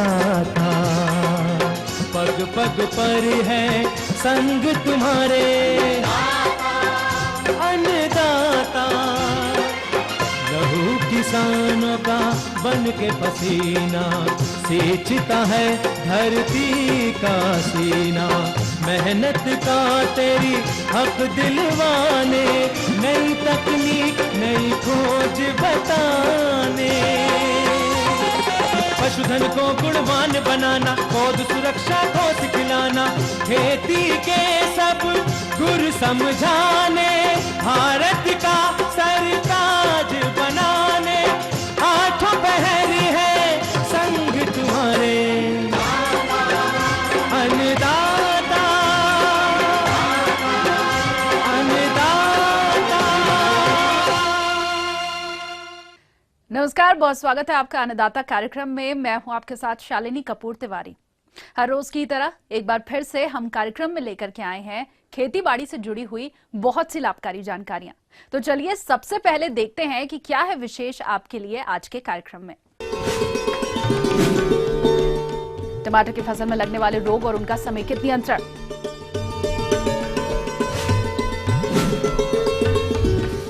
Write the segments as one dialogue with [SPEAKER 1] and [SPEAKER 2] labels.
[SPEAKER 1] दाता, पग पग पर है संग तुम्हारे अन्नदाता। लहू किसानों का बन के पसीना सींचता है धरती का सीना। मेहनत का तेरी हक दिलवाने, नई तकनीक नई खोज बताने। पशुधन को गुणवान बनाना, पौध सुरक्षा को सिखलाना, खेती के सब गुर समझाने, भारत का सरताज बनाने। आठों पहर है संग तुम्हारे अन्नदाता, अन्नदाता।
[SPEAKER 2] नमस्कार, बहुत स्वागत है आपका अन्नदाता कार्यक्रम में। मैं हूं आपके साथ शालिनी कपूर तिवारी। हर रोज की तरह एक बार फिर से हम कार्यक्रम में लेकर के आए हैं खेती बाड़ी से जुड़ी हुई बहुत सी लाभकारी जानकारियां। तो चलिए सबसे पहले देखते हैं कि क्या है विशेष आपके लिए आज के कार्यक्रम में। टमाटर की फसल में लगने वाले रोग और उनका समेकित नियंत्रण,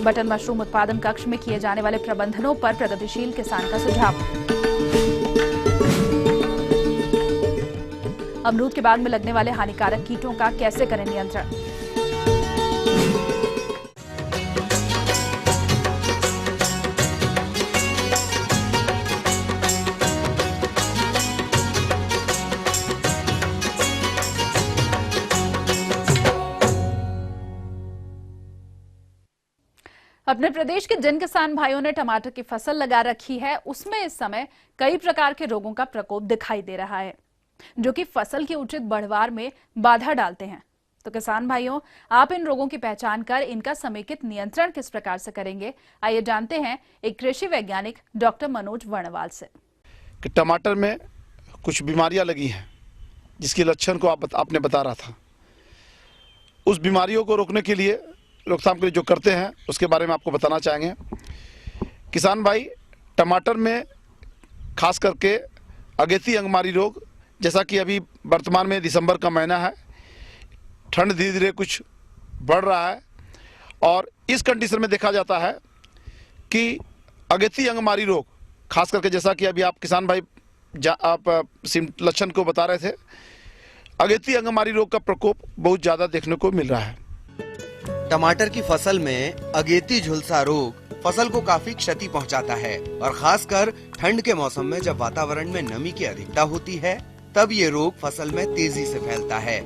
[SPEAKER 2] बटन मशरूम उत्पादन कक्ष में किए जाने वाले प्रबंधनों पर प्रगतिशील किसान का सुझाव, अमरूद के बाग में लगने वाले हानिकारक कीटों का कैसे करें नियंत्रण। अपने प्रदेश के जिन किसान भाइयों ने टमाटर की फसल लगा रखी है, उसमें इस समय कई प्रकार के रोगों का प्रकोप दिखाई दे रहा है, जो कि फसल की उचित बढ़वार में बाधा डालते हैं। तो किसान भाइयों, आप इन रोगों की पहचान कर इनका समेकित नियंत्रण किस प्रकार से करेंगे, आइए जानते हैं एक कृषि वैज्ञानिक डॉक्टर मनोज वर्णवाल से।
[SPEAKER 3] कि टमाटर में कुछ बीमारियां लगी हैं जिसके लक्षण को आपने बता रहा था। उस बीमारियों को रोकने के लिए, रोकथाम के लिए जो करते हैं उसके बारे में आपको बताना चाहेंगे। किसान भाई, टमाटर में खास करके अगेती अंगमारी रोग, जैसा कि अभी वर्तमान में दिसंबर का महीना है, ठंड धीरे धीरे कुछ बढ़ रहा है और इस कंडीशन में देखा जाता है कि अगेती अंगमारी रोग, खास करके जैसा कि अभी आप किसान भाई आप लक्षण को बता रहे थे, अगेती अंगमारी रोग का प्रकोप बहुत ज़्यादा देखने को मिल रहा है।
[SPEAKER 4] टमाटर की फसल में अगेती झुलसा रोग फसल को काफी क्षति पहुंचाता है और खासकर ठंड के मौसम में जब वातावरण में नमी की अधिकता होती है, तब ये रोग फसल में तेजी से फैलता है।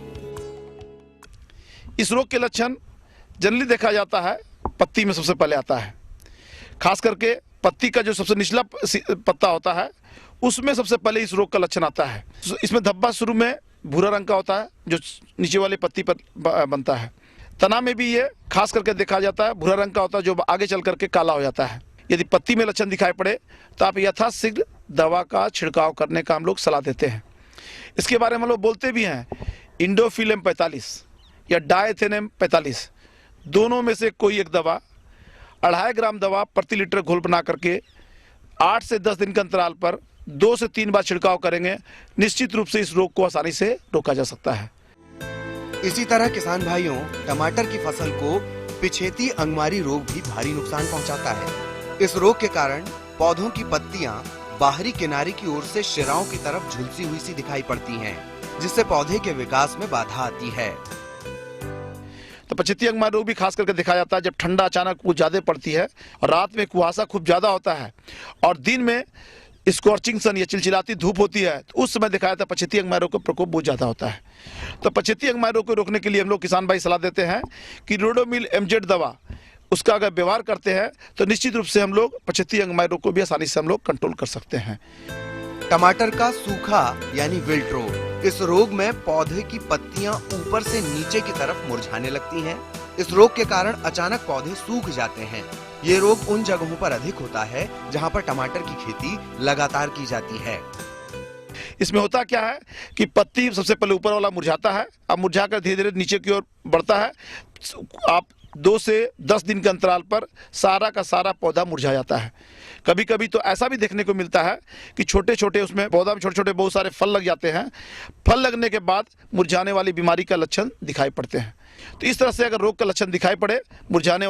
[SPEAKER 3] इस रोग के लक्षण जनरली देखा जाता है पत्ती में सबसे पहले आता है। खास करके पत्ती का जो सबसे निचला पत्ता होता है, उसमें सबसे पहले इस रोग का लक्षण आता है। इसमें धब्बा शुरू में भूरा रंग का होता है जो नीचे वाली पत्ती पर बनता है। तना में भी ये खास करके देखा जाता है, भूरा रंग का होता है जो आगे चल करके काला हो जाता है। यदि पत्ती में लक्षण दिखाई पड़े तो आप यथाशीघ्र दवा का छिड़काव करने का हम लोग सलाह देते हैं। इसके बारे में हम लोग बोलते भी हैं, इंडोफिल M45 या डायथेन M45, दोनों में से कोई एक दवा 2.5 ग्राम दवा प्रति लीटर घोल बना करके 8 से 10 दिन के अंतराल पर 2 से 3 बार छिड़काव करेंगे, निश्चित रूप से इस रोग को आसानी से रोका जा सकता है।
[SPEAKER 4] इसी तरह किसान भाइयों, टमाटर की फसल को पिछेती अंगमारी रोग भी भारी नुकसान पहुंचाता है। इस रोग के कारण पौधों की पत्तियां बाहरी किनारे की ओर से शिराओं की तरफ झुलसी हुई सी दिखाई पड़ती हैं, जिससे पौधे के विकास में बाधा आती है।
[SPEAKER 3] तो पिछेती अंगमारी रोग भी खास करके देखा जाता है जब ठंडा अचानक बहुत ज्यादा पड़ती है और रात में कुहासा खूब ज्यादा होता है और दिन में स्कॉर्चिंग सन या चिलचिलाती धूप होती है, तो उस समय दिखाया था पिछेती अंगमारी रोग का प्रकोप बहुत ज़्यादा होता है। तो पिछेती अंगमारी रोग को रोकने के लिए हम लोग किसान भाई सलाह देते हैं कि रोडोमिल MZ दवा, उसका अगर व्यवहार करते हैं तो निश्चित रूप से हम लोग पिछेती अंगमारी रोग को भी आसानी से हम लोग कंट्रोल कर सकते हैं।
[SPEAKER 4] टमाटर का सूखा यानी विल्ट रोग, इस रोग में पौधे की पत्तियां ऊपर से नीचे की तरफ मुरझाने लगती हैं। इस रोग के कारण अचानक पौधे सूख जाते हैं। ये रोग उन जगहों पर अधिक होता है जहां पर टमाटर की खेती लगातार की जाती है।
[SPEAKER 3] इसमें होता क्या है कि पत्ती सबसे पहले ऊपर वाला मुरझाता है, अब मुरझाकर धीरे धीरे नीचे की ओर बढ़ता है। आप 2 से 10 दिन के अंतराल पर सारा का सारा पौधा मुरझा जाता है। कभी कभी तो ऐसा भी देखने को मिलता है कि छोटे छोटे उसमें पौधा में छोटे छोटे बहुत सारे फल लग जाते हैं। फल लगने के बाद मुरझाने वाली बीमारी का लक्षण दिखाई पड़ते हैं। तो इस तरह से अगर रोग का लक्षण दिखाई पड़े मुरझाने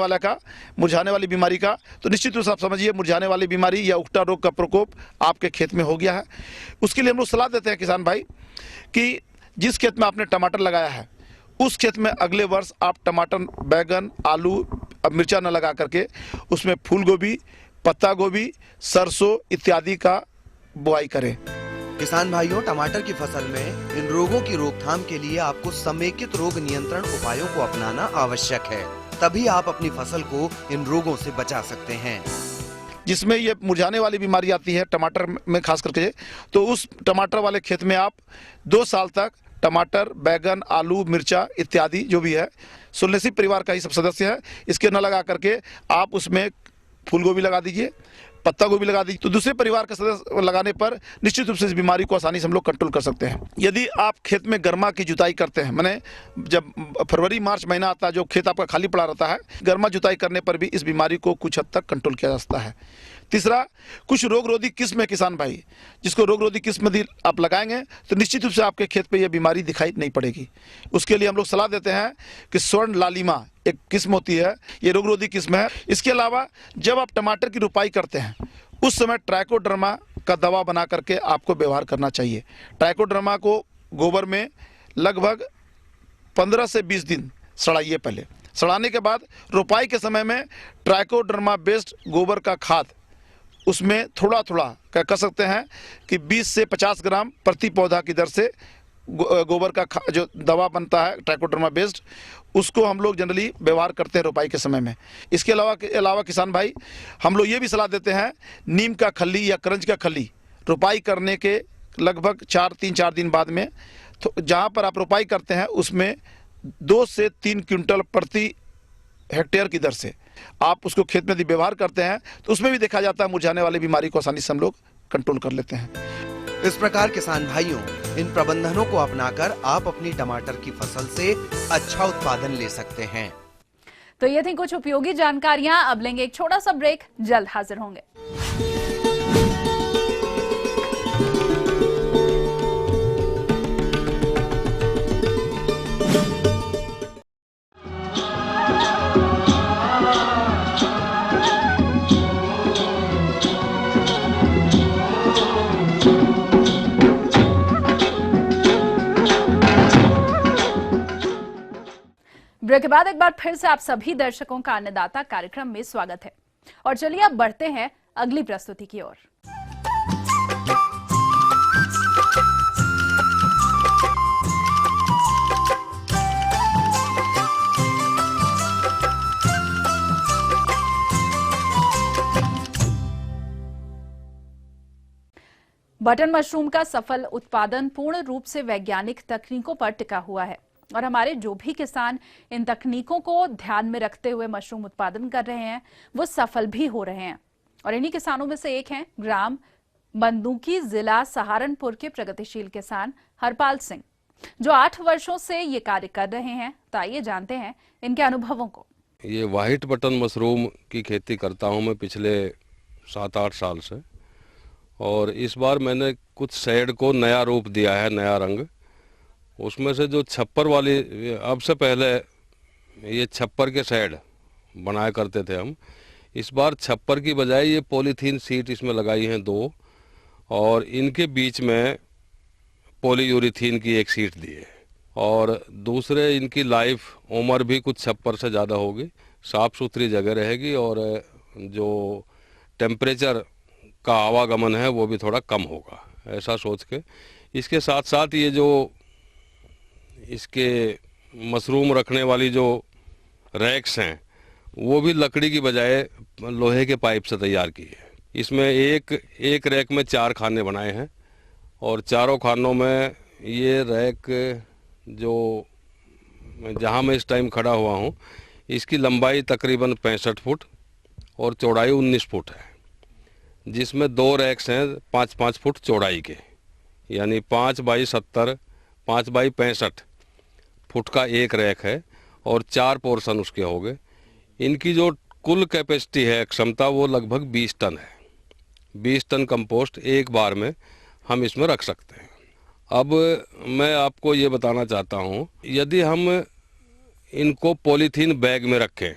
[SPEAKER 3] वाली बीमारी का, तो निश्चित रूप से आप समझिए मुरझाने वाली बीमारी या उकटा रोग का प्रकोप आपके खेत में हो गया है। उसके लिए हम लोग सलाह देते हैं किसान भाई कि जिस खेत में आपने टमाटर लगाया है उस खेत में अगले वर्ष आप टमाटर, बैगन, आलू, अब मिर्चा न लगा करके उसमें फूल गोभी, पत्ता गोभी, सरसों इत्यादि का बुआई करें।
[SPEAKER 4] किसान भाइयों, टमाटर की फसल में इन रोगों की रोकथाम के लिए आपको समेकित रोग नियंत्रण उपायों को अपनाना आवश्यक है, तभी आप अपनी फसल को इन रोगों से बचा सकते हैं।
[SPEAKER 3] जिसमें ये मुरझाने वाली बीमारी आती है टमाटर में खास करके, तो उस टमाटर वाले खेत में आप 2 साल तक टमाटर, बैगन, आलू, मिर्चा इत्यादि जो भी है सोलेसी परिवार का ही सब सदस्य है, इसके न लगा करके आप उसमें फूल गोभी लगा दीजिए, पत्ता गोभी लगा दीजिए। तो दूसरे परिवार का सदस्य लगाने पर निश्चित रूप से इस बीमारी को आसानी से हम लोग कंट्रोल कर सकते हैं। यदि आप खेत में गर्मा की जुताई करते हैं, माने जब फरवरी मार्च महीना आता है जो खेत आपका खाली पड़ा रहता है, गर्मा जुताई करने पर भी इस बीमारी को कुछ हद तक कंट्रोल किया जा सकता है। तीसरा, कुछ रोग रोधी किस्म है किसान भाई, जिसको रोग रोधी किस्म यदि आप लगाएंगे तो निश्चित रूप से आपके खेत पे यह बीमारी दिखाई नहीं पड़ेगी। उसके लिए हम लोग सलाह देते हैं कि स्वर्ण लालिमा एक किस्म होती है, ये रोग रोधी किस्म है। इसके अलावा जब आप टमाटर की रुपाई करते हैं उस समय ट्राइकोडर्मा का दवा बना करके आपको व्यवहार करना चाहिए। ट्राइकोडर्मा को गोबर में लगभग 15 से 20 दिन सड़ाइए। पहले सड़ाने के बाद रुपाई के समय में ट्राइकोडर्मा बेस्ड गोबर का खाद उसमें थोड़ा थोड़ा कह सकते हैं कि 20 से 50 ग्राम प्रति पौधा की दर से गोबर का जो दवा बनता है ट्राइकोडर्मा बेस्ड, उसको हम लोग जनरली व्यवहार करते हैं रुपाई के समय में। इसके अलावा किसान भाई हम लोग ये भी सलाह देते हैं, नीम का खल्ली या करंज का खल्ली रुपाई करने के लगभग 3-4 दिन बाद में तो जहाँ पर आप रुपाई करते हैं उसमें 2 से 3 क्विंटल प्रति हेक्टेयर की दर से आप उसको खेत में यदि व्यवहार करते हैं तो उसमें भी देखा जाता है मुरझाने वाली बीमारी को आसानी से हम लोग कंट्रोल कर लेते हैं।
[SPEAKER 4] इस प्रकार किसान भाइयों, इन प्रबंधनों को अपनाकर आप अपनी टमाटर की फसल से अच्छा उत्पादन ले सकते हैं।
[SPEAKER 2] तो ये थी कुछ उपयोगी जानकारियां। अब लेंगे एक छोटा सा ब्रेक, जल्द हाजिर होंगे। ब्रेक के बाद एक बार फिर से आप सभी दर्शकों का अन्नदाता कार्यक्रम में स्वागत है। और चलिए अब बढ़ते हैं अगली प्रस्तुति की ओर। बटन मशरूम का सफल उत्पादन पूर्ण रूप से वैज्ञानिक तकनीकों पर टिका हुआ है और हमारे जो भी किसान इन तकनीकों को ध्यान में रखते हुए मशरूम उत्पादन कर रहे हैं वो सफल भी हो रहे हैं। और इन्हीं किसानों में से एक हैं ग्राम बंदूकी, जिला सहारनपुर के प्रगतिशील किसान हरपाल सिंह, जो 8 वर्षों से ये कार्य कर रहे हैं। तो आइए जानते हैं इनके अनुभवों को।
[SPEAKER 5] ये व्हाइट बटन मशरूम की खेती करता हूँ मैं पिछले 7-8 साल से, और इस बार मैंने कुछ शेड को नया रूप दिया है, नया रंग। उसमें से जो छप्पर वाली, अब से पहले ये छप्पर के शेड बनाया करते थे हम, इस बार छप्पर की बजाय ये पॉलीथीन सीट इसमें लगाई हैं 2, और इनके बीच में पॉलीयूरीथीन की एक सीट दी है। और दूसरे इनकी लाइफ उम्र भी कुछ छप्पर से ज़्यादा होगी, साफ़ सुथरी जगह रहेगी और जो टेम्परेचर का आवागमन है वो भी थोड़ा कम होगा, ऐसा सोच के। इसके साथ साथ ये जो इसके मशरूम रखने वाली जो रैक्स हैं वो भी लकड़ी की बजाय लोहे के पाइप से तैयार की है। इसमें एक रैक में 4 खाने बनाए हैं और चारों खानों में ये रैक जो जहाँ मैं इस टाइम खड़ा हुआ हूँ इसकी लंबाई तकरीबन 65 फुट और चौड़ाई 19 फुट है, जिसमें 2 रैक्स हैं 5-5 फुट चौड़ाई के, यानी 5 बाई 70, 5 बाई 65 फुट का एक रैक है और 4 पोर्शन उसके हो गए। इनकी जो कुल कैपेसिटी है, क्षमता, वो लगभग 20 टन है। 20 टन कंपोस्ट एक बार में हम इसमें रख सकते हैं। अब मैं आपको ये बताना चाहता हूँ, यदि हम इनको पॉलीथीन बैग में रखें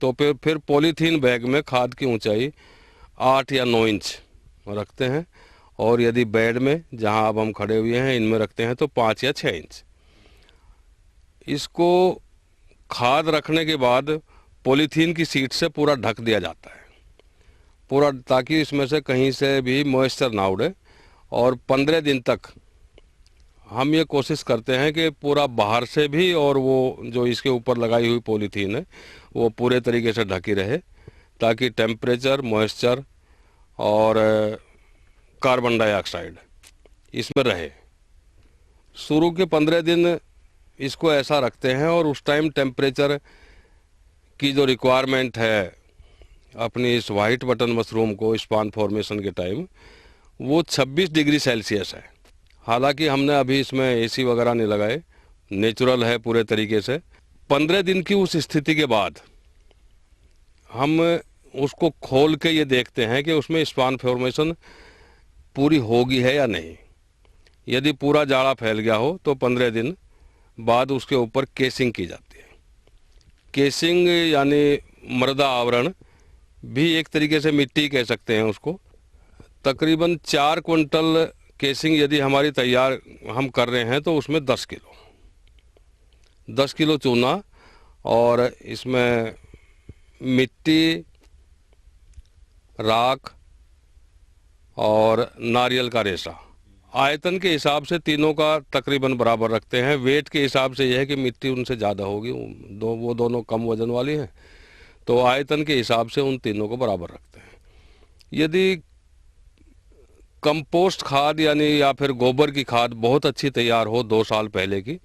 [SPEAKER 5] तो फिर पॉलीथीन बैग में खाद की ऊंचाई 8 या 9 इंच रखते हैं, और यदि बेड में जहां अब हम खड़े हुए हैं इनमें रखते हैं तो 5 या 6 इंच। इसको खाद रखने के बाद पॉलीथीन की शीट से पूरा ढक दिया जाता है पूरा, ताकि इसमें से कहीं से भी मॉइस्चर ना उड़े। और 15 दिन तक हम ये कोशिश करते हैं कि पूरा बाहर से भी और वो जो इसके ऊपर लगाई हुई पॉलीथीन है वो पूरे तरीके से ढकी रहे, ताकि टेम्परेचर, मॉइस्चर और कार्बन डाइऑक्साइड इसमें रहे। शुरू के 15 दिन इसको ऐसा रखते हैं, और उस टाइम टेम्परेचर की जो रिक्वायरमेंट है अपनी इस वाइट बटन मशरूम को स्पान फॉर्मेशन के टाइम, वो 26 डिग्री सेल्सियस है। हालांकि हमने अभी इसमें एसी वगैरह नहीं लगाए, नेचुरल है पूरे तरीके से। 15 दिन की उस स्थिति के बाद हम उसको खोल के ये देखते हैं कि उसमें स्पान फॉर्मेशन पूरी होगी है या नहीं। यदि पूरा जाड़ा फैल गया हो तो 15 दिन बाद उसके ऊपर केसिंग की जाती है। केसिंग यानी मृदा आवरण भी एक तरीके से मिट्टी कह सकते हैं उसको। तकरीबन 4 क्विंटल केसिंग यदि हमारी तैयार हम कर रहे हैं तो उसमें 10 किलो चूना, और इसमें मिट्टी, राख और नारियल का रेशा। आयतन के हिसाब से तीनों का तकरीबन बराबर रखते हैं। वेट के हिसाब से यह है कि मिट्टी उनसे ज़्यादा होगी, वो दोनों कम वजन वाली हैं, तो आयतन के हिसाब से उन तीनों को बराबर रखते हैं। यदि कंपोस्ट खाद यानी या फिर गोबर की खाद बहुत अच्छी तैयार हो 2 साल पहले की,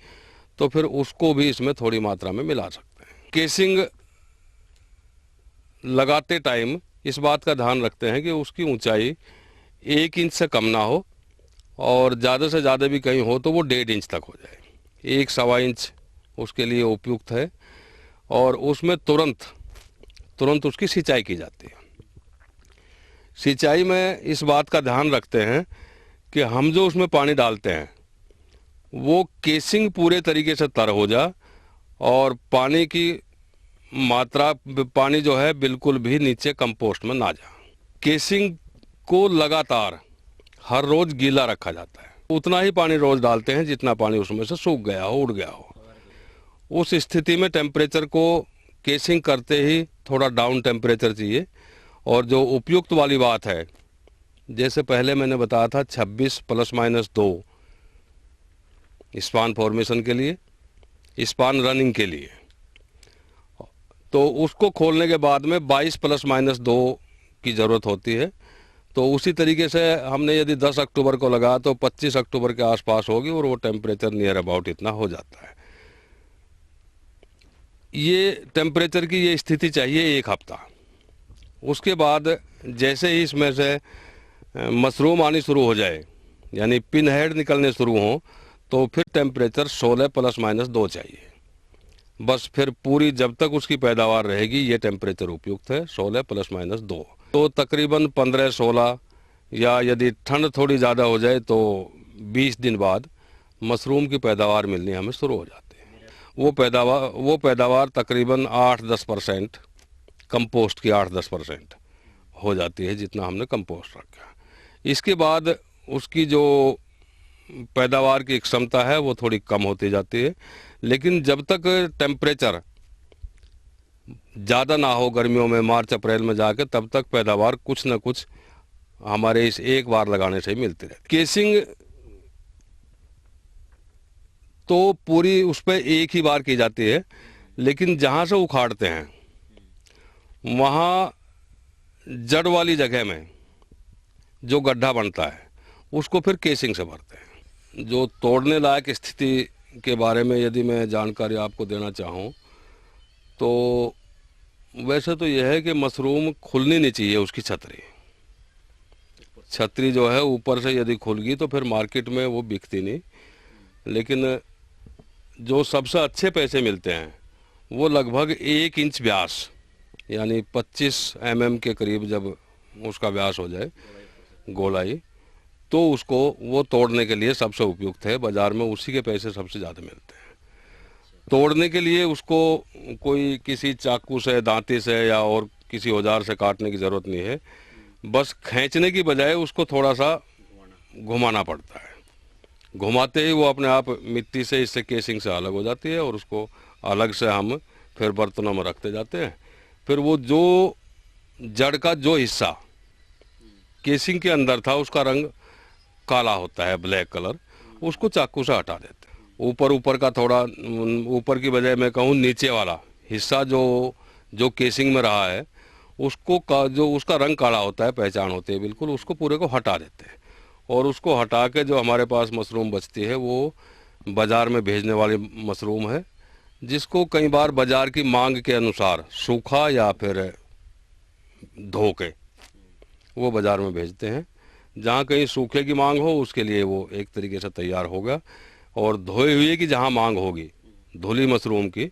[SPEAKER 5] तो फिर उसको भी इसमें थोड़ी मात्रा में मिला सकते हैं। केसिंग लगाते टाइम इस बात का ध्यान रखते हैं कि उसकी ऊंचाई 1 इंच से कम ना हो, और ज़्यादा से ज़्यादा भी कहीं हो तो वो 1.5 इंच तक हो जाए। 1-1.25 इंच उसके लिए उपयुक्त है, और उसमें तुरंत उसकी सिंचाई की जाती है। सिंचाई में इस बात का ध्यान रखते हैं कि हम जो उसमें पानी डालते हैं वो केसिंग पूरे तरीके से तर हो जाए, और पानी की मात्रा, पानी जो है बिल्कुल भी नीचे कंपोस्ट में ना जाए। केसिंग को लगातार हर रोज गीला रखा जाता है। उतना ही पानी रोज डालते हैं जितना पानी उसमें से सूख गया हो, उड़ गया हो। उस स्थिति में टेम्परेचर को केसिंग करते ही थोड़ा डाउन टेम्परेचर चाहिए। और जो उपयुक्त वाली बात है, जैसे पहले मैंने बताया था 26 ±2 स्पान फॉर्मेशन के लिए, स्पान रनिंग के लिए, तो उसको खोलने के बाद में 22 ±2 की ज़रूरत होती है। तो उसी तरीके से हमने यदि 10 अक्टूबर को लगा तो 25 अक्टूबर के आसपास होगी, और वो टेम्परेचर नियर अबाउट इतना हो जाता है। ये टेम्परेचर की ये स्थिति चाहिए 1 हफ्ता। उसके बाद जैसे ही इसमें से मशरूम आनी शुरू हो जाए, यानी पिन हेड निकलने शुरू हों, तो फिर टेम्परेचर 16 ±2 चाहिए। बस फिर पूरी जब तक उसकी पैदावार रहेगी ये टेम्परेचर उपयुक्त है, 16 ±2। तो तकरीबन 15-16, या यदि ठंड थोड़ी ज़्यादा हो जाए तो 20 दिन बाद मशरूम की पैदावार मिलनी हमें शुरू हो जाती है। वो पैदावार तकरीबन 8-10%, कंपोस्ट की 8-10% हो जाती है जितना हमने कंपोस्ट रखा। इसके बाद उसकी जो पैदावार की क्षमता है वो थोड़ी कम होती जाती है, लेकिन जब तक टेम्परेचर ज़्यादा ना हो गर्मियों में, मार्च अप्रैल में जाके, तब तक पैदावार कुछ न कुछ हमारे इस एक बार लगाने से ही मिलती रहती। केसिंग तो पूरी उस पर एक ही बार की जाती है, लेकिन जहाँ से उखाड़ते हैं वहाँ जड़ वाली जगह में जो गड्ढा बनता है उसको फिर केसिंग से भरते हैं। जो तोड़ने लायक स्थिति के बारे में यदि मैं जानकारी आपको देना चाहूँ तो वैसे तो यह है कि मशरूम खुलनी नहीं चाहिए उसकी छतरी जो है ऊपर से यदि खुल गई तो फिर मार्केट में वो बिकती नहीं। लेकिन जो सबसे अच्छे पैसे मिलते हैं वो लगभग 1 इंच व्यास यानी 25 mm के करीब जब उसका व्यास हो जाए, गोलाई, तो उसको वो तोड़ने के लिए सबसे उपयुक्त है। बाजार में उसी के पैसे सबसे ज़्यादा मिलते हैं। तोड़ने के लिए उसको कोई किसी चाकू से, दांती से या और किसी औजार से काटने की ज़रूरत नहीं है। बस खींचने की बजाय उसको थोड़ा सा घुमाना पड़ता है। घुमाते ही वो अपने आप मिट्टी से, इससे केसिंग से अलग हो जाती है और उसको अलग से हम फिर बर्तनों में रखते जाते हैं। फिर वो जो जड़ का जो हिस्सा केसिंग के अंदर था उसका रंग काला होता है, ब्लैक कलर, उसको चाकू से हटा देते हैं। ऊपर का थोड़ा, ऊपर की बजाय मैं कहूँ नीचे वाला हिस्सा जो केसिंग में रहा है उसको जो उसका रंग काला होता है, पहचान होती है बिल्कुल, उसको पूरे को हटा देते हैं। और उसको हटा के जो हमारे पास मशरूम बचती है वो बाज़ार में भेजने वाली मशरूम है, जिसको कई बार बाज़ार की मांग के अनुसार सूखा या फिर धो के वो बाज़ार में भेजते हैं। जहाँ कहीं सूखे की मांग हो उसके लिए वो एक तरीके से तैयार होगा, और धोए हुए की जहाँ मांग होगी धुली मशरूम की,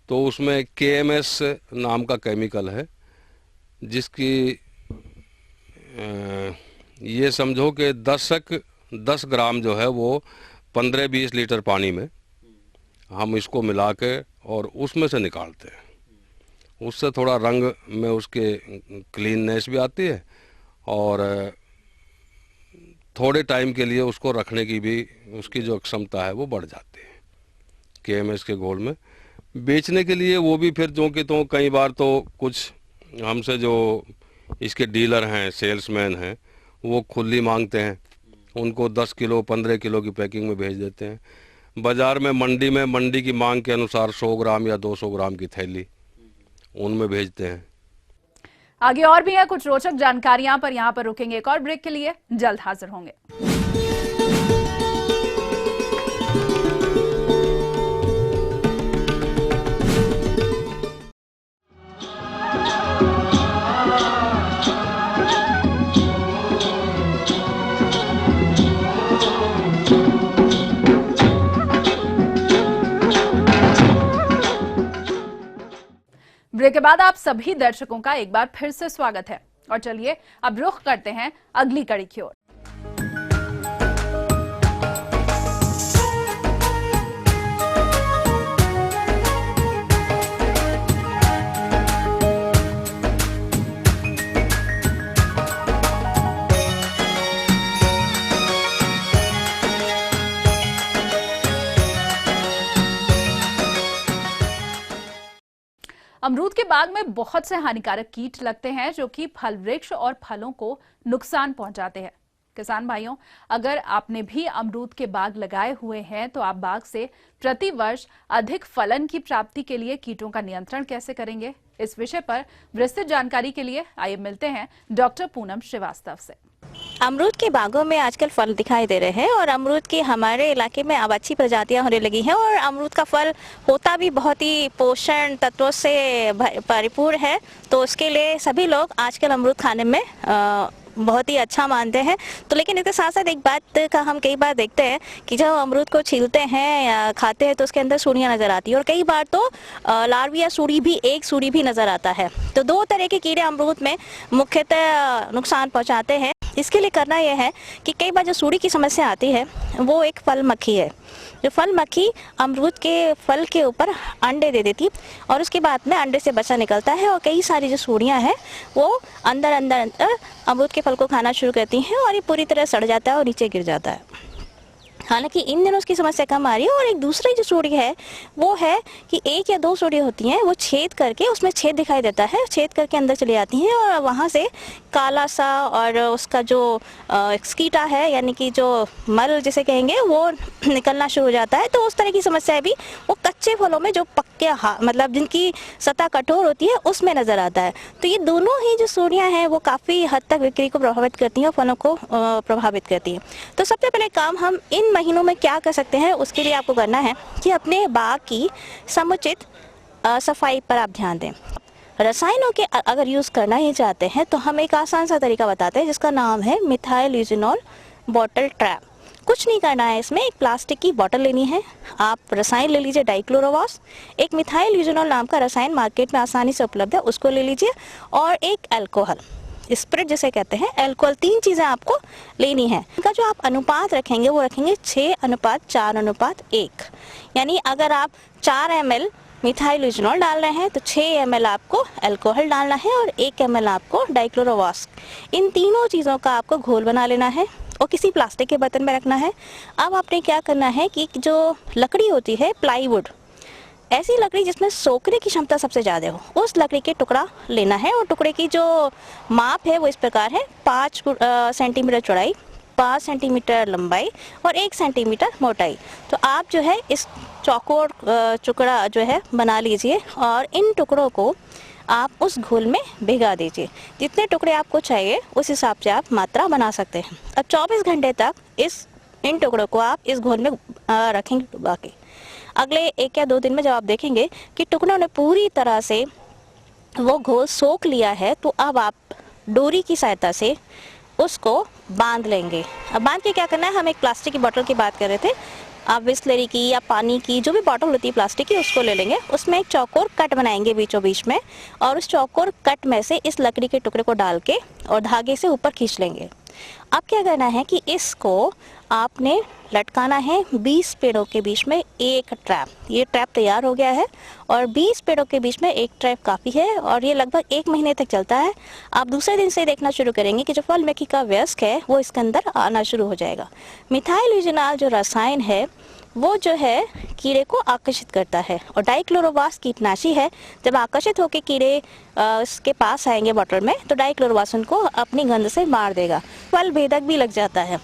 [SPEAKER 5] तो उसमें KMS नाम का केमिकल है, जिसकी ये समझो कि 10 ग्राम जो है वो 15-20 लीटर पानी में हम इसको मिला के और उसमें से निकालते हैं। उससे थोड़ा रंग में उसके क्लीननेस भी आती है और थोड़े टाइम के लिए उसको रखने की भी उसकी जो क्षमता है वो बढ़ जाती है KMS के घोल में। बेचने के लिए वो भी फिर जो कि तो कई बार तो कुछ हमसे जो इसके डीलर हैं, सेल्समैन हैं, वो खुली मांगते हैं, उनको 10 किलो 15 किलो की पैकिंग में भेज देते हैं। बाज़ार में मंडी की मांग के अनुसार 100 ग्राम या 200 ग्राम की थैली उनमें भेजते हैं।
[SPEAKER 2] आगे और भी है कुछ रोचक जानकारियां, पर यहां पर रुकेंगे एक और ब्रेक के लिए, जल्द हाजिर होंगे। ब्रेक के बाद आप सभी दर्शकों का एक बार फिर से स्वागत है, और चलिए अब रुख करते हैं अगली कड़ी की ओर। अमरूद के बाग में बहुत से हानिकारक कीट लगते हैं जो कि फल वृक्ष और फलों को नुकसान पहुंचाते हैं। किसान भाइयों, अगर आपने भी अमरूद के बाग लगाए हुए हैं तो आप बाग से प्रति वर्ष अधिक फलन की प्राप्ति के लिए कीटों का नियंत्रण कैसे करेंगे? इस विषय पर विस्तृत जानकारी के लिए आइए मिलते हैं डॉक्टर पूनम श्रीवास्तव से।
[SPEAKER 6] अमरूद के बागों में आजकल फल दिखाई दे रहे हैं और अमरूद की हमारे इलाके में अब अच्छी प्रजातियां होने लगी हैं और अमरूद का फल होता भी बहुत ही पोषण तत्वों से परिपूर्ण है। तो उसके लिए सभी लोग आजकल अमरूद खाने में बहुत ही अच्छा मानते हैं। तो लेकिन इसके साथ साथ एक बात का हम कई बार देखते हैं कि जब अमरूद को छीलते हैं या खाते हैं तो उसके अंदर सूढ़ियाँ नज़र आती है और कई बार तो लार्वी या सूढ़ी भी, एक सूढ़ी भी नज़र आता है। तो दो तरह के कीड़े अमरूद में मुख्यतः नुकसान पहुँचाते हैं। इसके लिए करना यह है कि कई बार जो सूढ़ी की समस्या आती है वो एक फल मक्खी है। जो फल मक्खी अमरूद के फल के ऊपर अंडे दे देती और उसके बाद में अंडे से बच्चा निकलता है और कई सारी जो सूढ़ियाँ हैं वो अंदर अमरूद के फल को खाना शुरू करती हैं और ये पूरी तरह सड़ जाता है और नीचे गिर जाता है। हालांकि इन दिनों उसकी समस्या कम आ रही है। और एक दूसरी जो सूढ़ी है वो है कि 1 या 2 सूढ़ी होती हैं, वो छेद करके, उसमें छेद दिखाई देता है, छेद करके अंदर चली जाती हैं और वहाँ से काला सा और उसका जो स्कीटा है यानी कि जो मल जिसे कहेंगे वो निकलना शुरू हो जाता है। तो उस तरह की समस्या भी वो कच्चे फलों में जो पक्के मतलब जिनकी सतह कठोर होती है उसमें नज़र आता है। तो ये दोनों ही जो सूढ़ियाँ हैं वो काफ़ी हद तक बिक्री को प्रभावित करती हैं और फलों को प्रभावित करती हैं। तो सबसे पहले काम हम इन महीनों में क्या कर सकते हैं, उसके लिए आपको करना है कि अपने बाग की समुचित सफाई पर आप ध्यान दें। रसायनों के अगर यूज़ करना ही चाहते हैं तो हम एक आसान सा तरीका बताते हैं जिसका नाम है मिथाइल यूजिनॉल बॉटल ट्रैप। कुछ नहीं करना है, इसमें एक प्लास्टिक की बोतल लेनी है, आप रसायन ले लीजिए डाइक्लोरोवास, एक मिथाइल यूजिनॉल नाम का रसायन मार्केट में आसानी से उपलब्ध है उसको ले लीजिए और एक अल्कोहल। स्प्रिट जिसे कहते हैं, अल्कोहल, 3 चीज़ें आपको लेनी है। इनका जो आप अनुपात रखेंगे वो रखेंगे 6:4:1। यानी अगर आप 4 ml मिथाइल यूजनॉल डाल रहे हैं तो 6 ml आपको अल्कोहल डालना है और 1 ml आपको डाइक्लोरोवास्क। इन तीनों चीज़ों का आपको घोल बना लेना है और किसी प्लास्टिक के बर्तन में रखना है। अब आपने क्या करना है कि जो लकड़ी होती है, प्लाईवुड, ऐसी लकड़ी जिसमें सोखने की क्षमता सबसे ज़्यादा हो, उस लकड़ी के टुकड़ा लेना है और टुकड़े की जो माप है वो इस प्रकार है, 5 सेंटीमीटर चौड़ाई, 5 सेंटीमीटर लंबाई और 1 सेंटीमीटर मोटाई। तो आप जो है इस चौकोर टुकड़ा जो है बना लीजिए और इन टुकड़ों को आप उस घोल में भिगा दीजिए। जितने टुकड़े आपको चाहिए उस हिसाब से आप मात्रा बना सकते हैं। अब 24 घंटे तक इन टुकड़ों को आप इस घोल में रखेंगे डुबा के। अगले 1 या 2 दिन में जब आप देखेंगे कि टुकड़ों ने पूरी तरह से वो घोल सोख लिया है, तो अब आप डोरी की सहायता से उसको बांध लेंगे। अब बांध के क्या करना है, हम एक प्लास्टिक की बोतल की बात कर रहे थे, आप बिस्लरी की या पानी की जो भी बोतल होती है प्लास्टिक की, उसको ले लेंगे। उसमें एक चौकोर कट बनाएंगे बीचों बीच में और उस चौकोर कट में से इस लकड़ी के टुकड़े को डाल के और धागे से ऊपर खींच लेंगे। अब क्या करना है कि इसको आपने लटकाना है 20 पेड़ों के बीच में एक ट्रैप। ये ट्रैप तैयार हो गया है और 20 पेड़ों के बीच में एक ट्रैप काफ़ी है और ये लगभग 1 महीने तक चलता है। आप दूसरे दिन से देखना शुरू करेंगे कि जो फल मेथी का वयस्क है वो इसके अंदर आना शुरू हो जाएगा। मिथाइल यूजनॉल जो रसायन है वो जो है कीड़े को आकर्षित करता है और डाइक्लोरोवास्क कीटनाशी है। जब आकर्षित होकर कीड़े इसके पास आएंगे बॉटल में तो डाइक्लोरोवास्क उनको अपनी गंध से मार देगा। फल भेदक भी लग जाता है।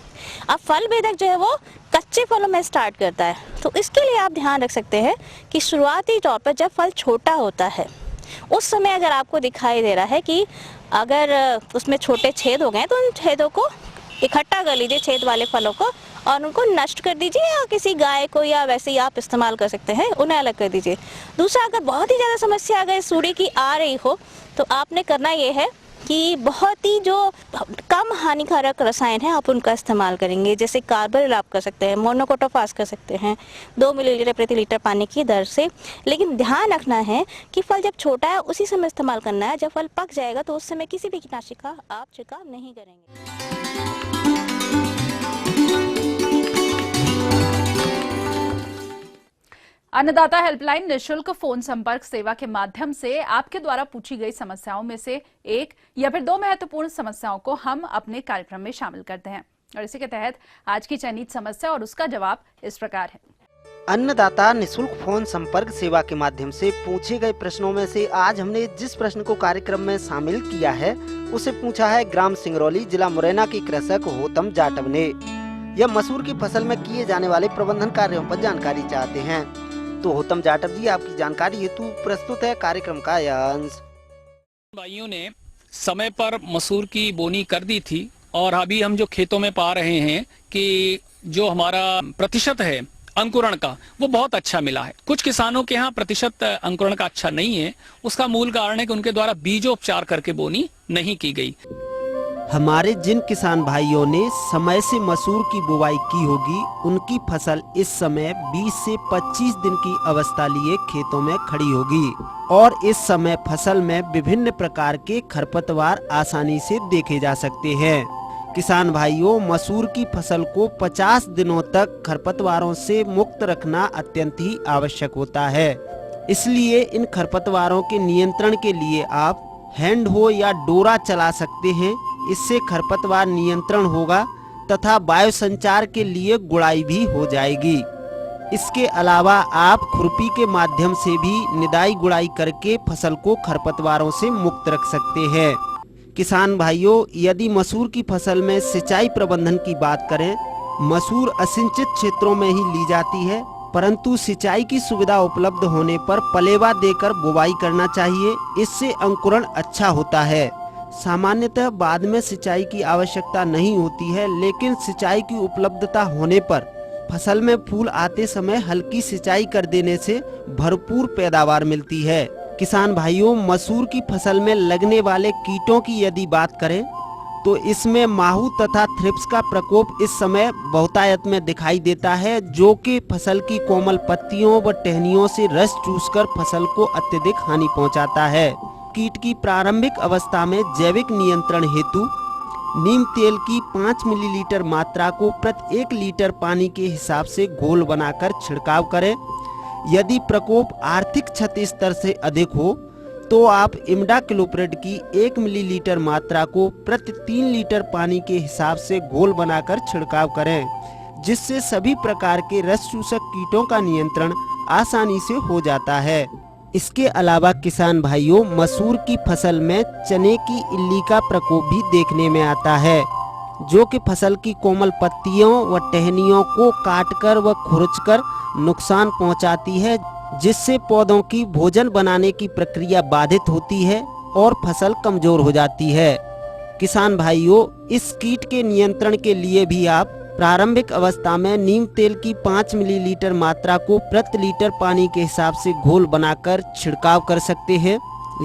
[SPEAKER 6] अब फल भेदक जो है वो कच्चे फलों में स्टार्ट करता है, तो इसके लिए आप ध्यान रख सकते हैं कि शुरुआती तौर पर जब फल छोटा होता है उस समय अगर आपको दिखाई दे रहा है कि अगर उसमें छोटे छेद हो गए तो उन छेदों को इकट्ठा कर लीजिए, छेद वाले फलों को, और उनको नष्ट कर दीजिए या किसी गाय को या वैसे ही आप इस्तेमाल कर सकते हैं, उन्हें अलग कर दीजिए। दूसरा, अगर बहुत ही ज़्यादा समस्या अगर सूढ़ी की आ रही हो तो आपने करना ये है कि बहुत ही जो कम हानिकारक रसायन है आप उनका इस्तेमाल करेंगे। जैसे कार्बारिल आप कर सकते हैं, मोनोकोटोफास कर सकते हैं 2 मिलीलीटर प्रति लीटर पानी की दर से। लेकिन ध्यान रखना है कि फल जब छोटा है उसी समय इस्तेमाल करना है। जब फल पक जाएगा तो उस समय किसी भी कीटनाशक का आप छिड़काव नहीं करेंगे।
[SPEAKER 2] अन्नदाता हेल्पलाइन निशुल्क फोन संपर्क सेवा के माध्यम से आपके द्वारा पूछी गई समस्याओं में से एक या फिर 2 महत्वपूर्ण समस्याओं को हम अपने कार्यक्रम में शामिल करते हैं और इसी के तहत आज की चयनित समस्या और उसका जवाब इस प्रकार है।
[SPEAKER 7] अन्नदाता निशुल्क फोन संपर्क सेवा के माध्यम से पूछे गए प्रश्नों में से आज हमने जिस प्रश्न को कार्यक्रम में शामिल किया है उसे पूछा है ग्राम सिंगरौली, जिला मुरैना की कृषक होतम जाटव ने। यह मसूर की फसल में किए जाने वाले प्रबंधन कार्यों पर जानकारी चाहते हैं। तो होतम जाटव जी, आपकी जानकारी हेतु प्रस्तुत है कार्यक्रम का यह अंश।
[SPEAKER 8] भाइयों ने समय पर मसूर की बोनी कर दी थी और अभी हम जो खेतों में पा रहे हैं कि जो हमारा प्रतिशत है अंकुरण का वो बहुत अच्छा मिला है। कुछ किसानों के यहाँ प्रतिशत अंकुरण का अच्छा नहीं है। उसका मूल कारण है कि उनके द्वारा बीजोपचार करके बोनी नहीं की गई।
[SPEAKER 7] हमारे जिन किसान भाइयों ने समय से मसूर की बुवाई की होगी उनकी फसल इस समय 20 से 25 दिन की अवस्था लिए खेतों में खड़ी होगी और इस समय फसल में विभिन्न प्रकार के खरपतवार आसानी से देखे जा सकते हैं। किसान भाइयों, मसूर की फसल को 50 दिनों तक खरपतवारों से मुक्त रखना अत्यंत ही आवश्यक होता है। इसलिए इन खरपतवारों के नियंत्रण के लिए आप हैंड हो या डोरा चला सकते हैं। इससे खरपतवार नियंत्रण होगा तथा वायु संचार के लिए गुड़ाई भी हो जाएगी। इसके अलावा आप खुरपी के माध्यम से भी निदाई गुड़ाई करके फसल को खरपतवारों से मुक्त रख सकते हैं। किसान भाइयों, यदि मसूर की फसल में सिंचाई प्रबंधन की बात करें, मसूर असिंचित क्षेत्रों में ही ली जाती है, परंतु सिंचाई की सुविधा उपलब्ध होने पर पलेवा देकर बुवाई करना चाहिए। इससे अंकुरण अच्छा होता है। सामान्यतः बाद में सिंचाई की आवश्यकता नहीं होती है, लेकिन सिंचाई की उपलब्धता होने पर फसल में फूल आते समय हल्की सिंचाई कर देने से भरपूर पैदावार मिलती है। किसान भाइयों, मसूर की फसल में लगने वाले कीटों की यदि बात करें तो इसमें माहू तथा थ्रिप्स का प्रकोप इस समय बहुतायत में दिखाई देता है, जो कि फसल की कोमल पत्तियों व टहनियों से रस चूसकर फसल को अत्यधिक हानि पहुंचाता है। कीट की प्रारंभिक अवस्था में जैविक नियंत्रण हेतु नीम तेल की 5 मिलीलीटर मात्रा को प्रति 1 लीटर पानी के हिसाब से घोल बनाकर छिड़काव करें। यदि प्रकोप आर्थिक क्षति स्तर से अधिक हो तो आप इमिडाक्लोप्रिड की 1 मिलीलीटर मात्रा को प्रति 3 लीटर पानी के हिसाब से घोल बनाकर छिड़काव करें, जिससे सभी प्रकार के रस चूसक कीटों का नियंत्रण आसानी से हो जाता है। इसके अलावा किसान भाइयों, मसूर की फसल में चने की इल्ली का प्रकोप भी देखने में आता है, जो कि फसल की कोमल पत्तियों व टहनियों को काटकर व खुरचकर नुकसान पहुंचाती है, जिससे पौधों की भोजन बनाने की प्रक्रिया बाधित होती है और फसल कमजोर हो जाती है। किसान भाइयों, इस कीट के नियंत्रण के लिए भी आप प्रारंभिक अवस्था में नीम तेल की 5 मिलीलीटर मात्रा को प्रति लीटर पानी के हिसाब से घोल बनाकर छिड़काव कर सकते हैं।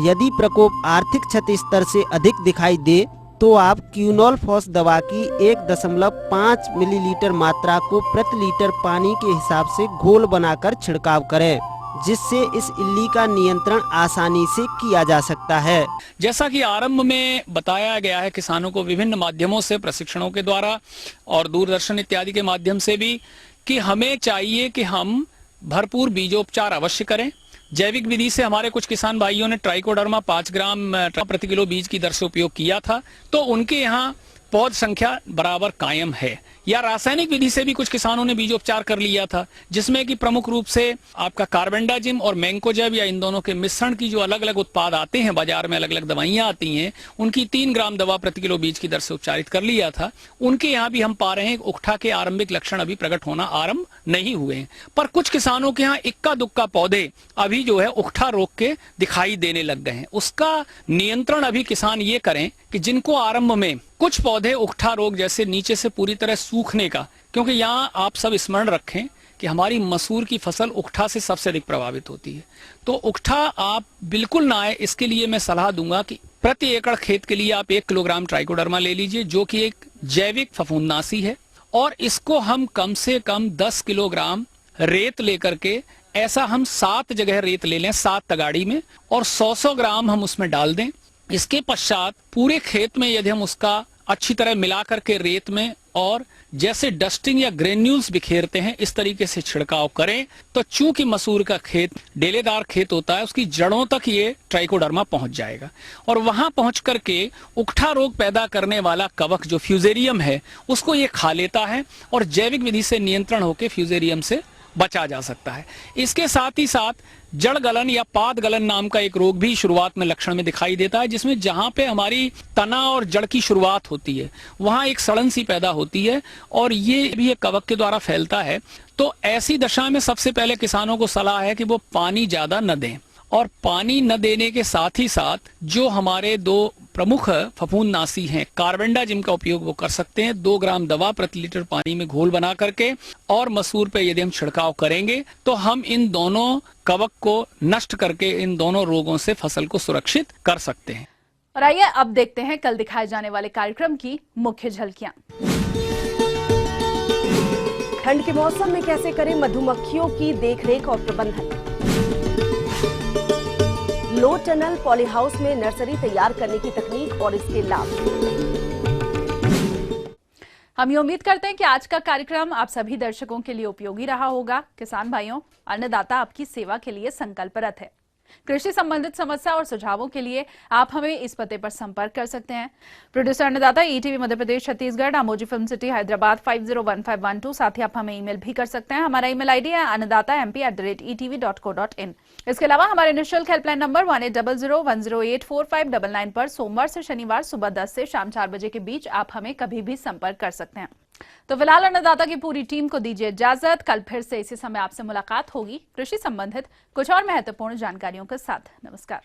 [SPEAKER 7] यदि प्रकोप आर्थिक क्षति स्तर से अधिक दिखाई दे तो आप क्यूनोल-फॉस दवा की 1.5 मिलीलीटर मात्रा को प्रति लीटर पानी के हिसाब से घोल बनाकर छिड़काव करें, जिससे इस इल्ली का नियंत्रण आसानी से किया जा सकता है।
[SPEAKER 8] जैसा कि आरंभ में बताया गया है किसानों को विभिन्न माध्यमों से, प्रशिक्षणों के द्वारा और दूरदर्शन इत्यादि के माध्यम से भी, कि हमें चाहिए कि हम भरपूर बीजोपचार अवश्य करें। जैविक विधि से हमारे कुछ किसान भाइयों ने ट्राइकोडर्मा 5 ग्राम प्रति किलो बीज की दर से उपयोग किया था, तो उनके यहाँ पौध संख्या बराबर कायम है। या रासायनिक विधि से भी कुछ किसानों ने बीजोपचार कर लिया था, जिसमें कि प्रमुख रूप से आपका कार्बेंडाजिम और मैंकोजेब या इन दोनों के मिश्रण की जो अलग अलग उत्पाद आते हैं बाजार में, अलग अलग दवाइयां आती हैं, उनकी 3 ग्राम दवा प्रति किलो बीज की दर से उपचारित कर लिया था। उनके यहाँ भी हम पा रहे हैं उकठा के आरंभिक लक्षण अभी प्रकट होना आरंभ नहीं हुए हैं, पर कुछ किसानों के यहाँ इक्का दुक्का पौधे अभी जो है उकठा रोग के दिखाई देने लग गए हैं। उसका नियंत्रण अभी किसान ये करें कि जिनको आरंभ में कुछ पौधे उकठा रोग जैसे नीचे से पूरी तरह सूखने का, क्योंकि यहाँ आप सब स्मरण रखें कि हमारी मसूर की फसल उकठा से सबसे अधिक प्रभावित होती है, तो उकठा आप बिल्कुल ना आए, इसके लिए मैं सलाह दूंगा कि प्रति एकड़ खेत के लिए आप 1 किलोग्राम ट्राइकोडर्मा ले लीजिए, जो कि एक जैविक फफूंदनाशी है, और इसको हम कम से कम 10 किलोग्राम रेत लेकर के, ऐसा हम 7 जगह रेत ले लें 7 तगाड़ी में, और 100 ग्राम हम उसमें डाल दें। इसके पश्चात पूरे खेत में यदि हम उसका अच्छी तरह मिला करके रेत में, और जैसे डस्टिंग या ग्रेन्यूल्स बिखेरते हैं इस तरीके से छिड़काव करें, तो चूंकि मसूर का खेत डेलेदार खेत होता है, उसकी जड़ों तक ये ट्राइकोडर्मा पहुंच जाएगा, और वहां पहुंच करके उकठा रोग पैदा करने वाला कवक जो फ्यूजेरियम है उसको ये खा लेता है, और जैविक विधि से नियंत्रण होकर फ्यूजेरियम से बचा जा सकता है। इसके साथ ही साथ जड़ गलन या पाद गलन नाम का एक रोग भी शुरुआत में लक्षण में दिखाई देता है, जिसमें जहां पे हमारी तना और जड़ की शुरुआत होती है वहां एक सड़न सी पैदा होती है, और ये भी एक कवक के द्वारा फैलता है। तो ऐसी दशा में सबसे पहले किसानों को सलाह है कि वो पानी ज्यादा न दें, और पानी न देने के साथ ही साथ जो हमारे 2 प्रमुख फफूंदनाशी हैं, कार्बेंडाजिम का उपयोग वो कर सकते हैं 2 ग्राम दवा प्रति लीटर पानी में घोल बना करके, और मसूर पे यदि हम छिड़काव करेंगे तो हम इन दोनों कवक को नष्ट करके इन दोनों रोगों से फसल को सुरक्षित कर सकते हैं।
[SPEAKER 2] और आइए अब देखते हैं कल दिखाए जाने वाले कार्यक्रम की मुख्य झलकियां।
[SPEAKER 9] ठंड के मौसम में कैसे करें मधुमक्खियों की देखरेख और प्रबंधन। लो टनल पॉली हाउस में नर्सरी तैयार करने की तकनीक और इसके लाभ।
[SPEAKER 2] हम ये उम्मीद करते हैं कि आज का कार्यक्रम आप सभी दर्शकों के लिए उपयोगी रहा होगा। किसान भाइयों, अन्नदाता आपकी सेवा के लिए संकल्परत है। कृषि संबंधित समस्या और सुझावों के लिए आप हमें इस पते पर संपर्क कर सकते हैं। प्रोड्यूसर अन्नदाता, ETV Madhya Pradesh Chhattisgarh, आमोजी film city Hyderabad 501512। साथ ही आप हमें ईमेल भी कर सकते हैं। हमारा ईमेल आईडी है annadatamp@etv.co.in। इसके अलावा हमारे निःशुल्क हेल्पलाइन नंबर 180010084599 पर सोमवार से शनिवार सुबह 10 से शाम 4 बजे के बीच आप हमें कभी भी संपर्क कर सकते हैं। तो फिलहाल अन्नदाता की पूरी टीम को दीजिए इजाजत। कल फिर से इसी समय आपसे मुलाकात होगी कृषि संबंधित कुछ और महत्वपूर्ण जानकारियों के साथ। नमस्कार।